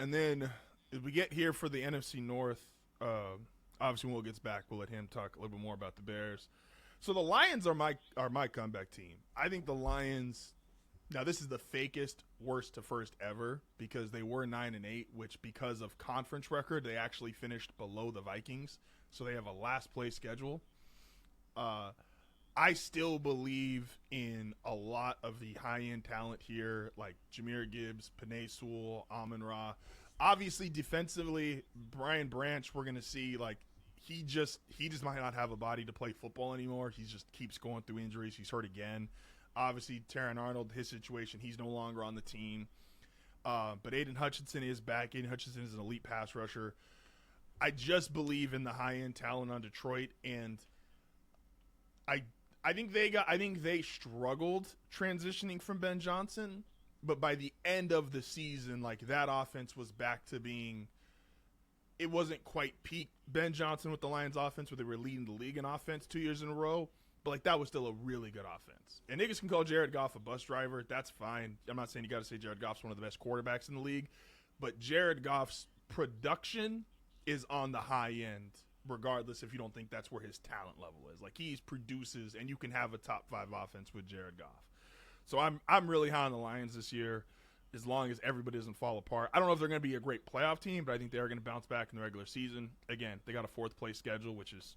And then as we get here for the NFC North, obviously when Will gets back, we'll let him talk a little bit more about the Bears. So the Lions are my comeback team. I think the Lions. Now this is the fakest worst to first ever because they were 9-8, which because of conference record they actually finished below the Vikings, so they have a last place schedule. I still believe in a lot of the high end talent here, like Jahmyr Gibbs, Penei Sewell, Amon Ra. Obviously, defensively, Brian Branch, we're gonna see like he just might not have a body to play football anymore. He just keeps going through injuries. He's hurt again. Obviously, Taron Arnold, his situation, he's no longer on the team. But Aiden Hutchinson is back. Aiden Hutchinson is an elite pass rusher. I just believe in the high end talent on Detroit, and I think they struggled transitioning from Ben Johnson, but by the end of the season, like that offense was back to being. It wasn't quite peak Ben Johnson with the Lions offense where they were leading the league in offense 2 years in a row, but like that was still a really good offense. And niggas can call Jared Goff a bus driver. That's fine. I'm not saying you got to say Jared Goff's one of the best quarterbacks in the league, but Jared Goff's production is on the high end, regardless if you don't think that's where his talent level is. Like he produces, and you can have a top 5 offense with Jared Goff. So I'm really high on the Lions this year, as long as everybody doesn't fall apart. I don't know if they're going to be a great playoff team, but I think they are going to bounce back in the regular season. Again, they got a 4th place schedule, which is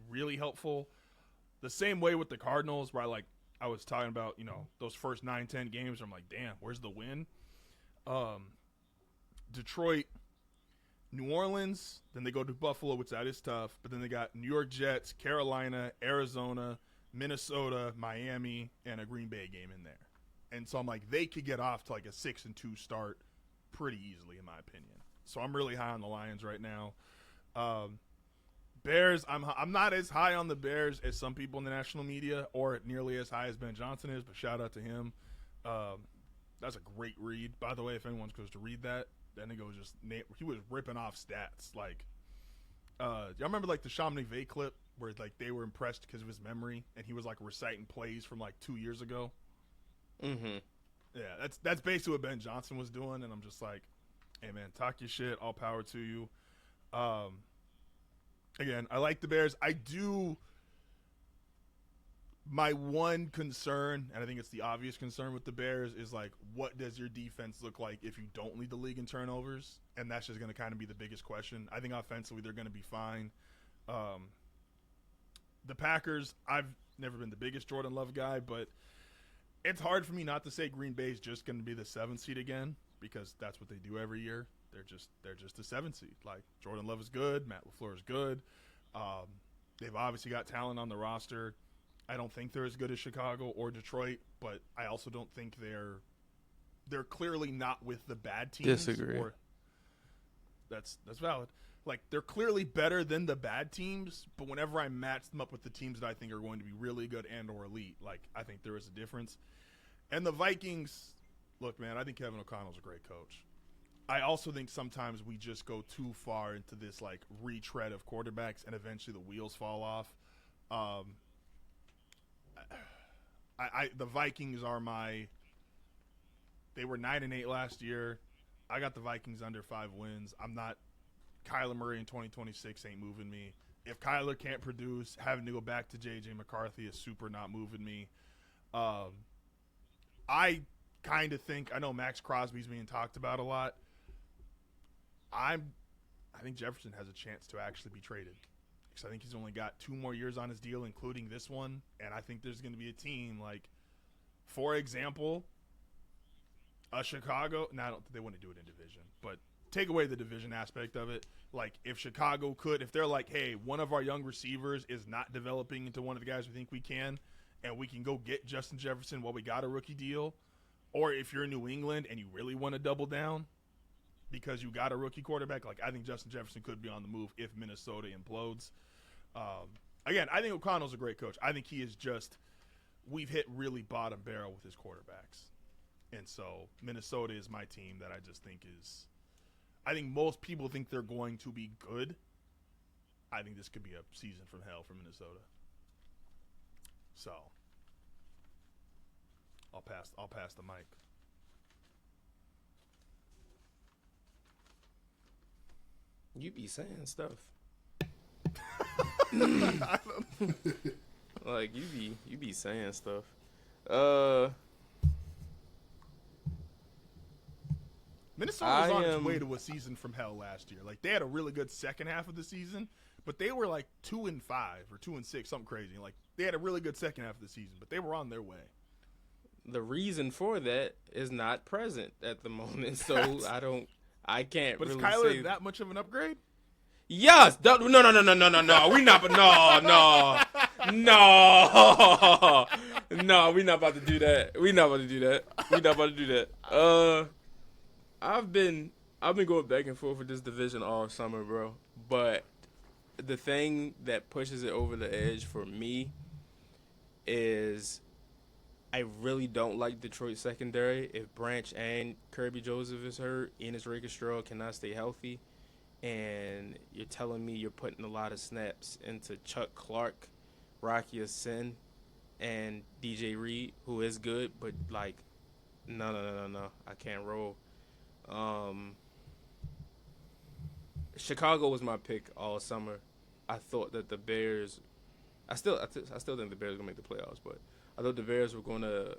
really helpful. The same way with the Cardinals, where I was talking about, those first 9-10 games. I'm like, damn, where's the win? Detroit, New Orleans, then they go to Buffalo, which that is tough. But then they got New York Jets, Carolina, Arizona, Minnesota, Miami, and a Green Bay game in there. And so I'm like, they could get off to like a 6-2 start pretty easily, in my opinion. So I'm really high on the Lions right now. Bears, I'm not as high on the Bears as some people in the national media, or nearly as high as Ben Johnson is, but shout out to him. That's a great read, by the way. If anyone goes to read that nigga was he was ripping off stats. Like, y'all remember like the Sean McVay clip where like they were impressed because of his memory, and he was like reciting plays from like 2 years ago. Mm-hmm. Yeah, that's basically what Ben Johnson was doing, and I'm just like, hey man, talk your shit, all power to you. Again, I like the Bears. I do. My one concern, and I think it's the obvious concern with the Bears, is like, what does your defense look like if you don't lead the league in turnovers? And that's just going to kind of be the biggest question. I think offensively they're going to be fine. The Packers, I've never been the biggest Jordan Love guy, but it's hard for me not to say Green Bay is just going to be the 7th seed again, because that's what they do every year. They're just the 7th seed. Like, Jordan Love is good, Matt LaFleur is good. They've obviously got talent on the roster. I don't think they're as good as Chicago or Detroit, but I also don't think they're clearly not with the bad teams. Disagree. That's valid. Like, they're clearly better than the bad teams, but whenever I match them up with the teams that I think are going to be really good and or elite, like, I think there is a difference. And the Vikings, look, man, I think Kevin O'Connell's a great coach. I also think sometimes we just go too far into this, like, retread of quarterbacks, and eventually the wheels fall off. The Vikings are they were 9-8 last year. I got the Vikings under 5 wins. I'm not Kyler Murray in 2026 ain't moving me. If Kyler can't produce, having to go back to J.J. McCarthy is super not moving me. I kind of think, I know Max Crosby's being talked about a lot. I think Jefferson has a chance to actually be traded, because I think he's only got 2 more years on his deal, including this one. And I think there's going to be a team like, for example, a Chicago. Now, I don't think they want to do it in division, but take away the division aspect of it. Like, if Chicago if they're like, hey, one of our young receivers is not developing into one of the guys we think we can, and we can go get Justin Jefferson while we got a rookie deal. Or if you're in New England and you really want to double down because you got a rookie quarterback, like, I think Justin Jefferson could be on the move if Minnesota implodes. Again, I think O'Connell's a great coach. I think he is we've hit really bottom barrel with his quarterbacks. And so Minnesota is my team that I just think I think most people think they're going to be good. I think this could be a season from hell for Minnesota. So I'll pass the mic. You be saying stuff. I don't, Like you be saying stuff. Uh, Minnesota was I on its way am. to a season from hell last year. Like they had a really good second half of the season, but they were like 2-5 or 2-6, something crazy. Like they had a really good second half of the season, but they were on their way. The reason for that is not present at the moment, so That's, I can't but is really Kyler say. that much of an upgrade? Yes, no, no, no, no, no, no, no. We not, no. No, we not about to do that. We not about to do that. We not about to do that. I've been going back and forth with this division all summer, bro. But the thing that pushes it over the edge for me is I really don't like Detroit's secondary. If Branch and Kirby Joseph is hurt, Enos Rakestraw cannot stay healthy, and you're telling me you're putting a lot of snaps into Chuck Clark, Rocky Sin, and DJ Reed, who is good, but like, no, I can't roll. Um, Chicago was my pick all summer. I thought that the Bears. I still think the Bears are gonna make the playoffs, but I thought the Bears were gonna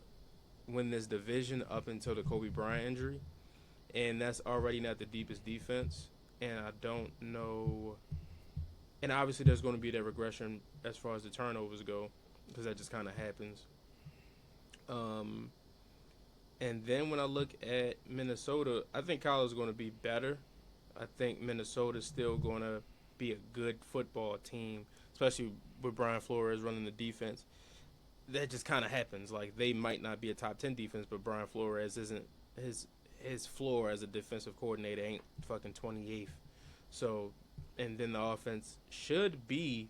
win this division up until the Kobe Bryant injury, and that's already not the deepest defense. And I don't know. And obviously, there's going to be that regression as far as the turnovers go, because that just kind of happens. Um, and then when I look at Minnesota, I think Kyler's going to be better. I think Minnesota's still going to be a good football team, especially with Brian Flores running the defense. That just kind of happens. Like they might not be a top 10 defense, but Brian Flores isn't his floor as a defensive coordinator ain't fucking 28th. So, and then the offense should be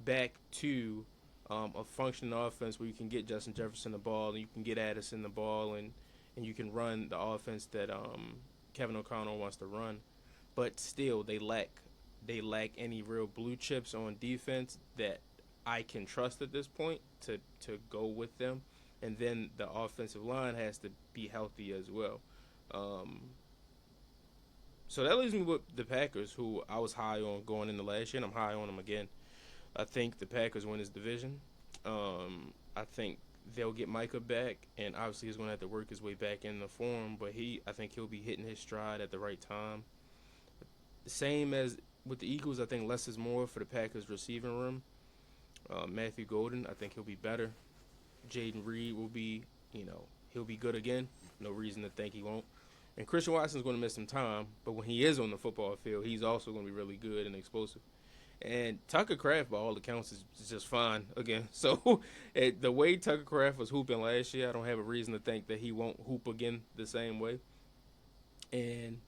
back to a functioning offense where you can get Justin Jefferson the ball and you can get Addison the ball and you can run the offense that Kevin O'Connell wants to run. But still, they lack any real blue chips on defense that I can trust at this point to go with them. And then the offensive line has to be healthy as well. Um, so that leaves me with the Packers, who I was high on going into last year, and I'm high on them again. I think the Packers win this division. I think they'll get Micah back, and obviously he's going to have to work his way back in the form, but I think he'll be hitting his stride at the right time. Same as with the Eagles, I think less is more for the Packers receiving room. Matthew Golden, I think he'll be better. Jaden Reed will be, he'll be good again. No reason to think he won't. And Christian Watson's going to miss some time, but when he is on the football field, he's also going to be really good and explosive. And Tucker Kraft, by all accounts, is just fine again. So the way Tucker Kraft was hooping last year, I don't have a reason to think that he won't hoop again the same way. And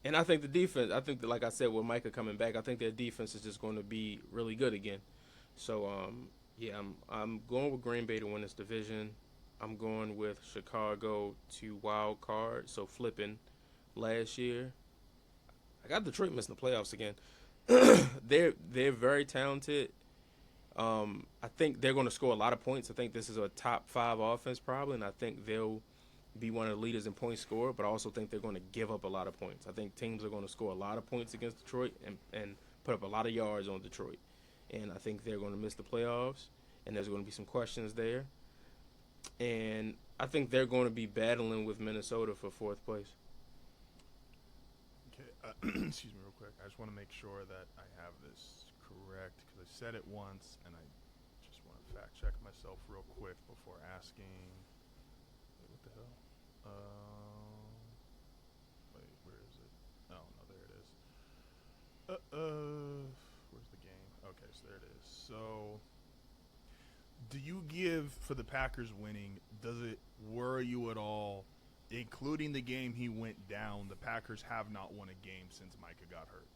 I think the defense, that, like I said, with Micah coming back, I think their defense is just going to be really good again. So, I'm going with Green Bay to win this division. I'm going with Chicago to wild card, so flipping last year. I got Detroit missing the playoffs again. They're very talented. I think they're going to score a lot of points. I think this is a top 5 offense probably, and I think they'll be one of the leaders in points scored, but I also think they're going to give up a lot of points. I think teams are going to score a lot of points against Detroit and put up a lot of yards on Detroit. And I think they're going to miss the playoffs, and there's going to be some questions there. And I think they're going to be battling with Minnesota for 4th place. Okay, excuse me real quick. I just want to make sure that I have this correct because I said it once, and I just want to fact check myself real quick before asking. Wait, what the hell? Wait, where is it? Oh no, there it is. Where's the game? Okay, so there it is. So, do you give for the Packers winning? Does it worry you at all? Including the game he went down, the Packers have not won a game since Micah got hurt.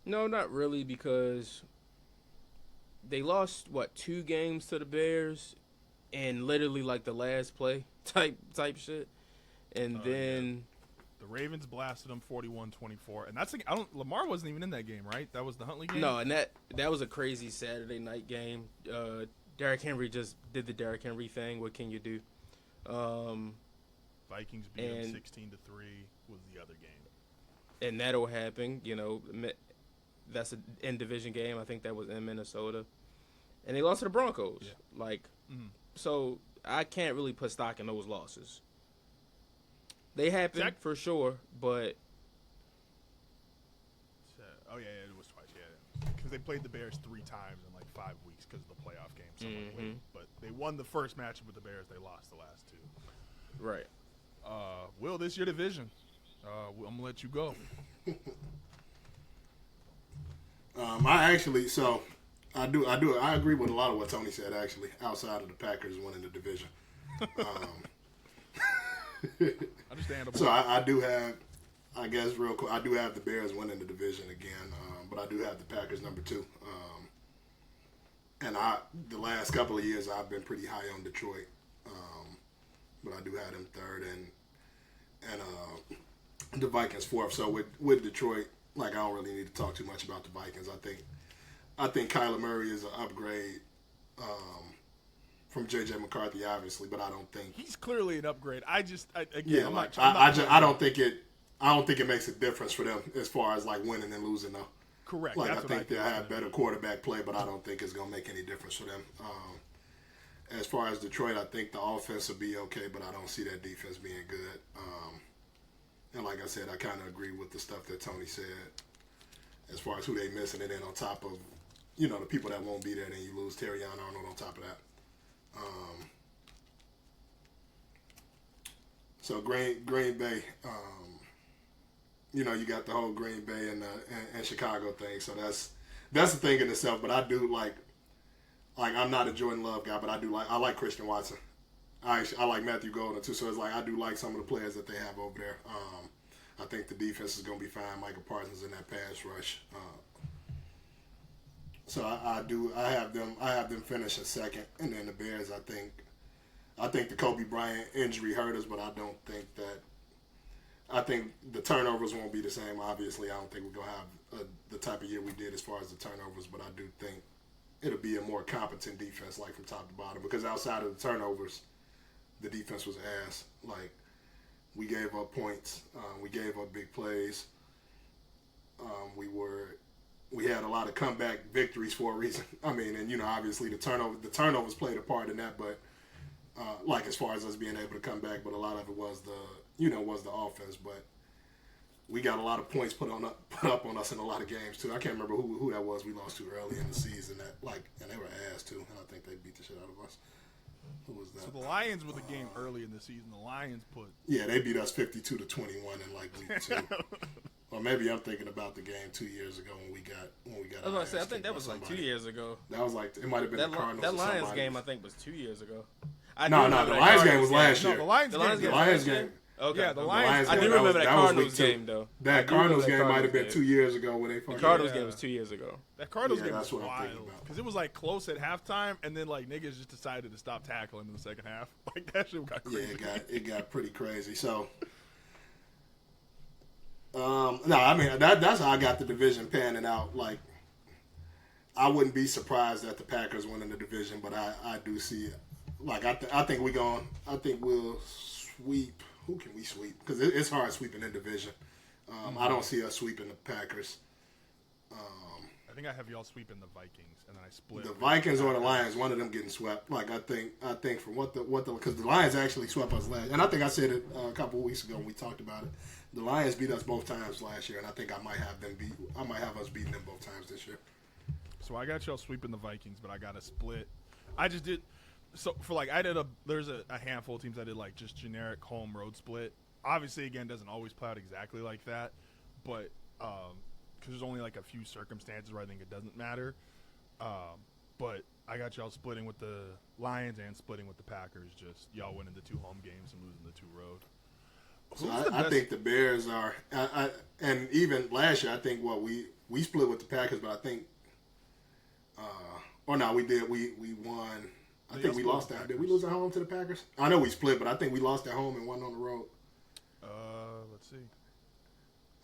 No, not really, because they lost 2 games to the Bears, and literally like the last play type shit, and then the Ravens blasted them 41-24, and that's Lamar wasn't even in that game, right? That was the Huntley game. No, and that was a crazy Saturday night game. Derrick Henry just did the Derrick Henry thing. What can you do? Vikings beat them 16-3 was the other game. and that'll happen. That's an in division game. I think that was in Minnesota, and they lost to the Broncos. Yeah. So I can't really put stock in those losses. They happened for sure, but it was twice. Yeah, because they played the Bears 3 times in like 5 weeks because of the playoff game. But they won the first matchup with the Bears. They lost the last 2. Right. Will, this your division? I'm gonna let you go. I agree with a lot of what Tony said. Actually, outside of the Packers winning the division. Understandable. So I do have, I guess, real quick, I do have the Bears winning the division again, but I do have the Packers number 2. And the last couple of years I've been pretty high on Detroit, but I do have them 3rd and the Vikings 4th. So with Detroit, I don't really need to talk too much about the Vikings. I think Kyler Murray is an upgrade from J.J. McCarthy, obviously, but I don't think he's clearly an upgrade. I don't think it makes a difference for them as far as winning and losing though. Correct. I think they'll have better quarterback play, but I don't think it's gonna make any difference for them. As far as Detroit, I think the offense will be okay, but I don't see that defense being good. And like I said, I kind of agree with the stuff that Tony said as far as who they missing, and then on top of the people that won't be there, then you lose Terrion Arnold on top of that. So Green Bay, you got the whole Green Bay and Chicago thing. So that's the thing in itself. But I do like I'm not a Jordan Love guy, but I like Christian Watson. I like Matthew Golden too. So it's I do like some of the players that they have over there. I think the defense is going to be fine. Michael Parsons in that pass rush. So I have them finishing 2nd, and then the Bears. I think the Kobe Bryant injury hurt us, but I don't think that. I think the turnovers won't be the same. Obviously, I don't think we're gonna have the type of year we did as far as the turnovers, but I do think it'll be a more competent defense, from top to bottom. Because outside of the turnovers, the defense was ass. We gave up points, we gave up big plays. We had a lot of comeback victories for a reason. I mean, and obviously the turnovers played a part in that, but as far as us being able to come back, but a lot of it was the offense. But we got a lot of points put up on us in a lot of games too. I can't remember who that was we lost to early in the season and they were ass too, and I think they beat the shit out of us. Who was that? So the Lions were the game early in the season. The Lions they beat us 52-21 in week 2. Or maybe I'm thinking about the game 2 years ago when we got. I was about to say, I think that was 2 years ago. That was it might have been the Cardinals. That Lions game I think was 2 years ago. No, the Lions game was last year. No, the Lions game. Okay. Yeah, the Lions. I do remember that Cardinals game though. That Cardinals game might have been 2 years ago when they. The Cardinals game was 2 years ago. That Cardinals game was wild because it was close at halftime, and then niggas just decided to stop tackling in the second half. That shit got crazy. Yeah, it got pretty crazy. So. No, I mean that's how I got the division panning out. I wouldn't be surprised that the Packers win in the division, but I do see it. I think we'll sweep. Who can we sweep? Because it's hard sweeping in division. I don't see us sweeping the Packers. I think I have y'all sweeping the Vikings, and then I split. The Vikings or the Lions, one of them getting swept. I think from what the because the Lions actually swept us last, and I think I said it a couple of weeks ago when we talked about it. The Lions beat us both times last year, and I think I might have us beating them both times this year. So I got y'all sweeping the Vikings, but I got a split. I just did. So for there's a handful of teams I did just generic home road split. Obviously, again, doesn't always play out exactly like that, but because there's only a few circumstances where I think it doesn't matter. But I got y'all splitting with the Lions and splitting with the Packers. Just y'all winning the 2 home games and losing the 2 road. So I think the Bears are, and even last year I think we split with the Packers, but I think, we did we won. I think we lost that. Did we lose at home to the Packers? I know we split, but I think we lost at home and won on the road. Let's see.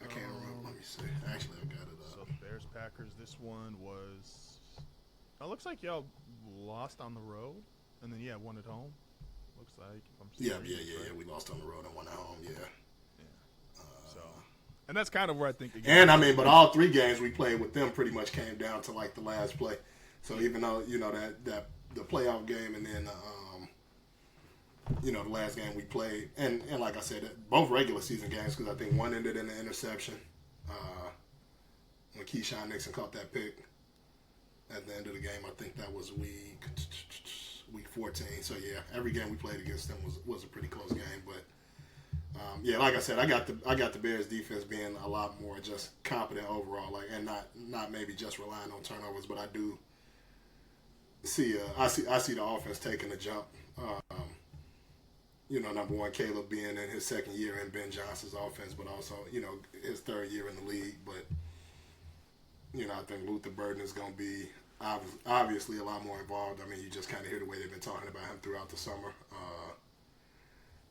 I can't remember. Let me see. Actually, I got it up. So Bears Packers. This one was. It looks like y'all lost on the road, and then won at home. Looks like. Yeah. We lost on the road and won at home. Yeah. And that's kind of where I think. And I mean, but all 3 games we played with them pretty much came down to like the last play. So even though that the playoff game and then the last game we played, and like I said, both regular season games because I think one ended in an interception when Keyshawn Nixon caught that pick at the end of the game. I think that was week 14. So yeah, every game we played against them was a pretty close game, but. Yeah, like I said, I got the Bears defense being a lot more just competent overall, like, and not maybe just relying on turnovers, but I do see I see the offense taking a jump. Number one, Caleb being in his second year in Ben Johnson's offense, but also his third year in the league. But I think Luther Burden is going to be obviously a lot more involved. I mean, you just kind of hear the way they've been talking about him throughout the summer.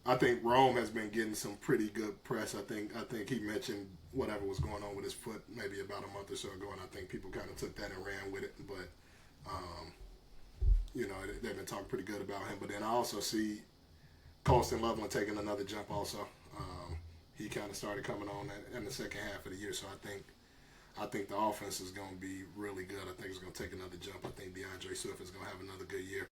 I think Rome has been getting some pretty good press. I think he mentioned whatever was going on with his foot maybe about a month or so ago, and I think people kind of took that and ran with it. But they've been talking pretty good about him. But then I also see Colston Loveland taking another jump. Also, he kind of started coming on in the second half of the year. So I think the offense is going to be really good. I think it's going to take another jump. I think DeAndre Swift is going to have another good year.